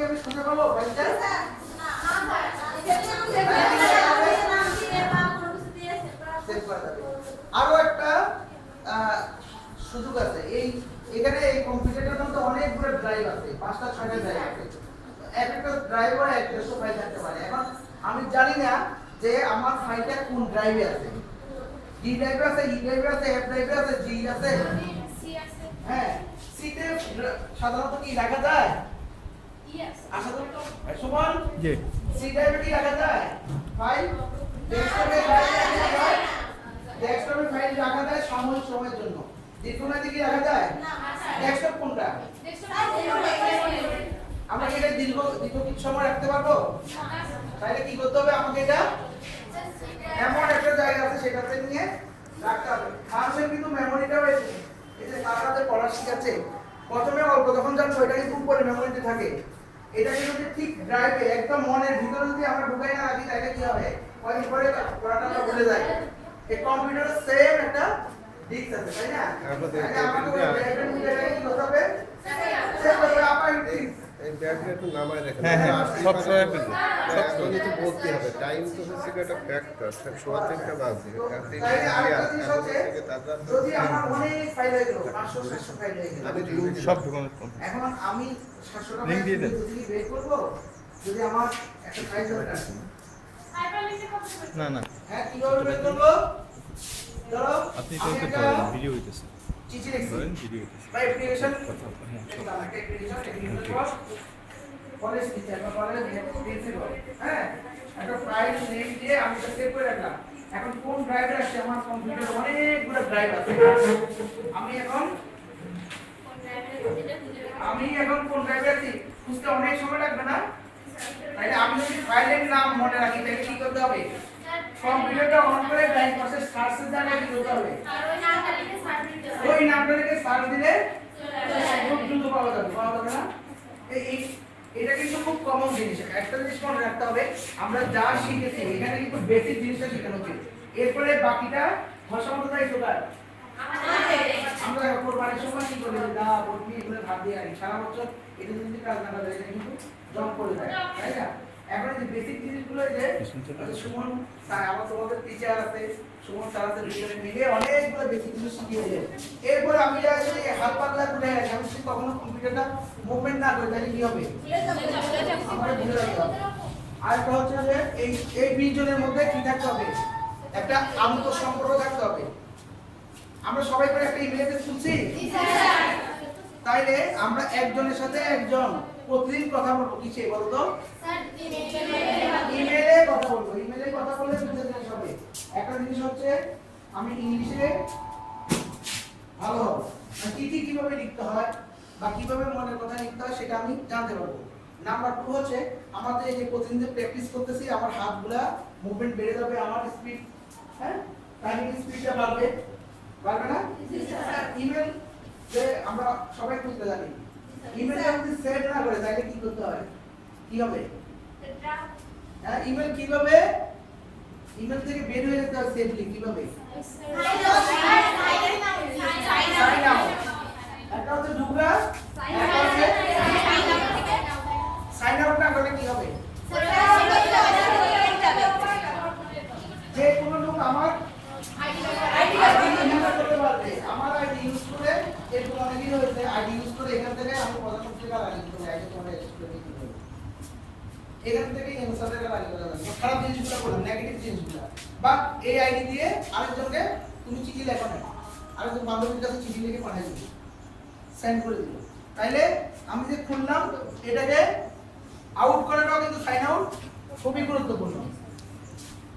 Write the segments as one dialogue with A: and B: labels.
A: আমি শুনতে পাবো ফাইলটা? আরো একটা সুযোগ আছে, এখানে এই কম্পিউটারের মধ্যে অনেকগুলো ড্রাইভ আছে, 5টা 6টা ড্রাইভ আছে। এক একটা ড্রাইভে এক দেড়শো ফাইল থাকতে পারে। এখন আমি জানি না যে আমার ফাইলটা কোন ড্রাইভে আছে। ডি ড্রাইভে আছে, ই ড্রাইভে আছে, এফ ড্রাইভে আছে, জি আছে, হ্যাঁ। সিতে সাধারণত কি রাখা যায়? আশা করি সুমন, জি, সি ড্রাইভে কি রাখা যায়? ফাইল ডেস্কটপে ফাইল রাখা যায় সাময়িক সময়ের জন্য। দীর্ঘমেয়াদী কি রাখা যায় না? ডেস্কটপ কোনটা? আমরা কি এটা দীর্ঘ কিছু সময় রাখতে পারবো? তাহলে কি করতে হবে? আমাকে এটা এমন একটা জায়গা আছে সেটাতে নিয়ে রাখতে হবে। মানুষের কিন্তু মেমোরিটা রয়েছে, এই যে সারাতে পড়া শিখাচ্ছে, প্রথমে অল্প যখন জানবো এটা কিন্তু উপরে মেমোরিতে থাকে। এটাকে যদি ঠিক ড্রাইভে একদম মনের ভিতরে যদি আমরা ঢুকাই না রাখি তাহলে কি হবে? কয়েকদিন পরে পড়াটা ভুলে যায়। এই কম্পিউটারে সেম একটা ডিস্ক আছে, তাই না? আমাদের ড্রাইভের মধ্যে কি করতে হবে? সেভ করতে হবে।
B: এই ব্যাগটা একটু নামায় রাখেন।
C: হ্যাঁ সব সময়
B: এখনই তো বলতে হবে, টাইম তো হচ্ছে একটা ফ্যাক্টর, সোয়া 3টা বাজে।
A: যদি আমার অনেক ফাইল হয়ে গেল, 500 700 ফাইল হয়ে গেল,
C: সব ডকুমেন্ট
A: এখন আমি 700 টাকা
C: লিংক দিয়ে দেন।
A: যদি বের করব, যদি আমার একটা ফাইল দরকার,
C: না
A: হ্যাঁ কিভাবে বের করব? ধরো
C: আপনি তো করতে পারেন, ভিডিও হইতেছে,
A: চিঠি লিখছি
C: ধরেন ভিডিও হইতেছে,
A: বা অ্যাপ্লিকেশন
C: হ্যাঁ
A: কলেজ টিচার বা কলেজ প্রিন্সিপাল, হ্যাঁ, একটা ফাইল নেম দিয়ে আমি এটা সেভ করে রাখলাম। এখন কোন ড্রাইভে আছে? আমার কম্পিউটারে অনেকগুলো ড্রাইভ আছে। আমি এখন কোন ড্রাইভে আছি বুঝতে অনেক সময় লাগবে না? তাহলে আমি যদি ফাইলের নাম মনে রাখি তাহলে কি করতে হবে? কম্পিউটারটা অন করে ড্রাইভ প্রসেস সার্চের জায়গায় কি করতে হবে? ওই নামটা লিখে সার্চ দিলে খুব দ্রুত পাওয়া যাবে না? এটা কিন্তু খুব কমন জিনিস। একটা জিনিস মনে রাখতে হবে, আমরা যা শিখেছি এখানে কিন্তু বেসিক জিনিসটা শেখানো উচিত। এরপরে বাকিটা ভাষাগত দায়িত্ব কার? আমরা কোরবানির সময় কি করি? না বলবি এগুলো ভাব দিয়ে আনি, সারা বছর এটা যদি কাজ না করে এটা কিন্তু জব করে দেয়, তাই না? এখন এই বেসিক জিনিসগুলো যে সুমন আমার তোমাদের টিচার আছে, সুমন স্যার আছে, দুজনে মিলে অনেকগুলো বেসিক জিনিস শিখিয়ে দিলেন। এরপর আমি যদি হাত পাতলা করে আমি যদি কখনো কম্পিউটারটা মুভমেন্ট না করি তাহলে কি হবে? আমার ভুলে যেতে হবে। আরেকটা হচ্ছে যে এই 20 জনের মধ্যে কি থাকতে হবে? একটা আন্তঃসম্পর্ক থাকতে হবে। আমরা সবাই করে একটা ইমেল অ্যাড্রেস খুলছি, তাইলে আমরা একজনের সাথে একজন প্রতিদিন কথা বলবো। কিসে বলো তো? ইমেলে কথা বলবো। ইমেলে কথা বললে দুটো জিনিস হবে। একটা জিনিস হচ্ছে আমি ইংলিশে ভালো হব, চিঠি কিভাবে লিখতে হয় বা কিভাবে মনের কথা লিখতে হয় সেটা আমি জানতে পারবো। নাম্বার 2 হচ্ছে আমাদের এই যে প্রতিদিন যে প্র্যাকটিস করতেছি আমার হাতগুলা মুভমেন্ট বেড়ে যাবে, আমার স্পিড, হ্যাঁ, টাইপিং স্পিডটা বাড়বে না? ইমেল যে আমরা সবাই খুঁজতে জানি, ইমেল যদি সেভ না করে তাহলে কি করতে হয়? কি হবে? হ্যাঁ, ইমেল কিভাবে ইমেল থেকে বের হয়ে যেতে হয় সেফলি কিভাবে? Sign out. একটা হচ্ছে ঢুকা, একটা হচ্ছে সাইন আউট না করলে কি হবে? যে কোনো লোক আমার আইডি ইউজ করতে পারবে, আমার আইডি ইউজ করে এরকম অনেকই হয়েছে, আইডি ইউজ করে এখান থেকে আমি প্রধান পত্রিকা লাগিয়ে দিতে আইডি তোমার এক্সপ্লেন করতে হবে, এখান থেকে ইনসার্টের লাগিয়ে দেওয়া যাবে। খারাপ জিনিসগুলো করলাম, নেগেটিভ জিনিসগুলো, বা এই আইডি দিয়ে আরেকজনকে তুমি চিঠি লেখো না, আরেকজন বান্ধবীর কাছে চিঠি লিখে পাঠিয়ে দিবে, সেন্ড করে দিল। তাইলে আমি যে খুললাম এটাকে আউট করে দাও, কিন্তু সাইন আউট খুবই গুরুত্বপূর্ণ,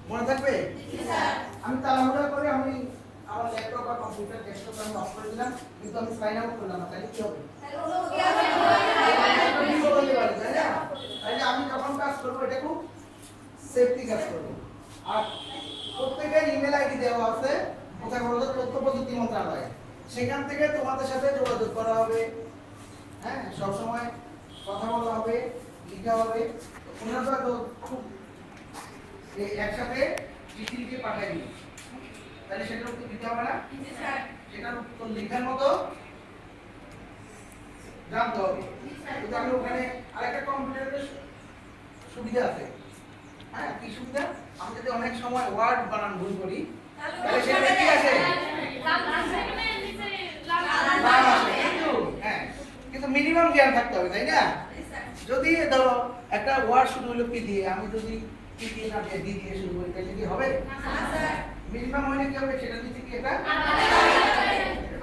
A: মনে থাকবে? আমি তাড়াহুড়া করে আমি আমার ল্যাপটপ বা কম্পিউটার ডেস্কটপ আমি অফ করে দিলাম, কিন্তু আমি সাইন আউট করলাম না, তাহলে কি হবে? তাহলে আমি যখন কাজ করবো এটা খুব সেফটি কাজ করবো। আর প্রত্যেকের ইমেল আইডি দেওয়া আছে কোথায় বলতো? তথ্য প্রযুক্তি মন্ত্রণালয়, সেখান থেকে তোমাদের সাথে যোগাযোগ করা হবে, হ্যাঁ, সবসময় কথা বলা হবে, লিখা হবে। ওনারা তো খুব একসাথে চিঠি লিখে পাঠিয়ে দিই, তাহলে সেটা উত্তর দিতে হবে না? সেটার উত্তর লেখার মতো জানতে হবে। কিন্তু আমি ওখানে আরেকটা কম্পিউটারের সুবিধা আছে। হ্যাঁ, কি সুবিধা? আমি যদি অনেক সময় ওয়ার্ড বানান ভুল করি তাহলে সেটা কি আছে? নাম আছে। হ্যাঁ, কিন্তু মিনিমাম জ্ঞান থাকতে হবে, তাই না? যদি ধরো একটা ওয়ার্ড শুরু হলো পি দিয়ে, আমি যদি পি দিয়ে না ডি দিয়ে শুরু করি তাহলে কি হবে? মিনিমাম হলে কি হবে? সেটা নিচে কি এটা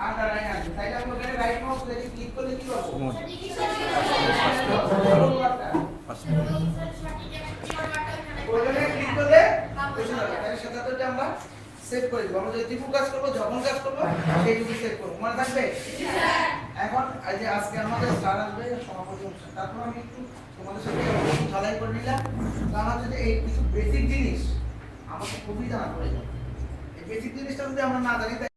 A: আন্ডারলাইন আছে। তাইলে আমি ওখানে রাইট মাউস দিয়ে ক্লিক করলে কি পাবো? ওখানে ক্লিক করলে এসে যাবে। তাহলে সেটা তো আমরা সেভ করে দেব। আমরা যদি কাজ করব, যখন কাজ করব সেইটুকু সেভ করব। মনে থাকবে? এখন এই যে আজকে আমাদের স্যার আসবে সমাপনী অনুষ্ঠান, তারপর আমি একটু তোমাদের সাথে ঝালাই করে নিলাম। কারণ হচ্ছে যে এই কিছু বেসিক জিনিস আমাকে খুবই জানা প্রয়োজন। এই বেসিক জিনিসটা যদি আমরা না জানি